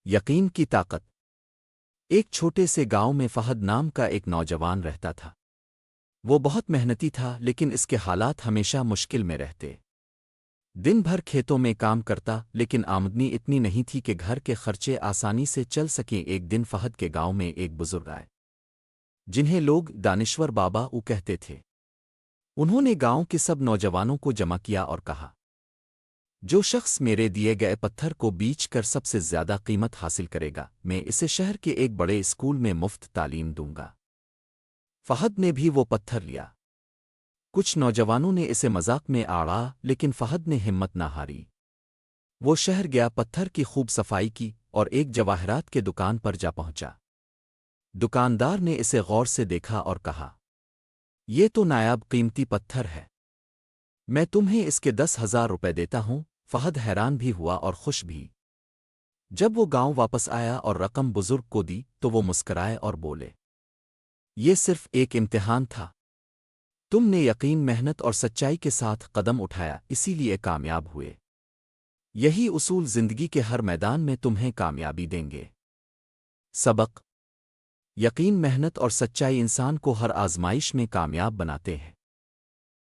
یقین کی طاقت۔ ایک چھوٹے سے گاؤں میں فہد نام کا ایک نوجوان رہتا تھا۔ وہ بہت محنتی تھا لیکن اس کے حالات ہمیشہ مشکل میں رہتے۔ دن بھر کھیتوں میں کام کرتا لیکن آمدنی اتنی نہیں تھی کہ گھر کے خرچے آسانی سے چل سکیں۔ ایک دن فہد کے گاؤں میں ایک بزرگ آئے جنہیں لوگ دانشور بابا کہتے تھے۔ انہوں نے گاؤں کے سب نوجوانوں کو جمع کیا اور کہا، جو شخص میرے دیے گئے پتھر کو بیچ کر سب سے زیادہ قیمت حاصل کرے گا میں اسے شہر کے ایک بڑے اسکول میں مفت تعلیم دوں گا۔ فہد نے بھی وہ پتھر لیا۔ کچھ نوجوانوں نے اسے مذاق میں آڑا لیکن فہد نے ہمت نہ ہاری۔ وہ شہر گیا، پتھر کی خوب صفائی کی اور ایک جواہرات کے دکان پر جا پہنچا۔ دکاندار نے اسے غور سے دیکھا اور کہا، یہ تو نایاب قیمتی پتھر ہے، میں تمہیں اس کے 10,000 روپے دیتا ہوں۔ فہد حیران بھی ہوا اور خوش بھی۔ جب وہ گاؤں واپس آیا اور رقم بزرگ کو دی تو وہ مسکرائے اور بولے، یہ صرف ایک امتحان تھا، تم نے یقین، محنت اور سچائی کے ساتھ قدم اٹھایا اسی لیے کامیاب ہوئے۔ یہی اصول زندگی کے ہر میدان میں تمہیں کامیابی دیں گے۔ سبق: یقین، محنت اور سچائی انسان کو ہر آزمائش میں کامیاب بناتے ہیں۔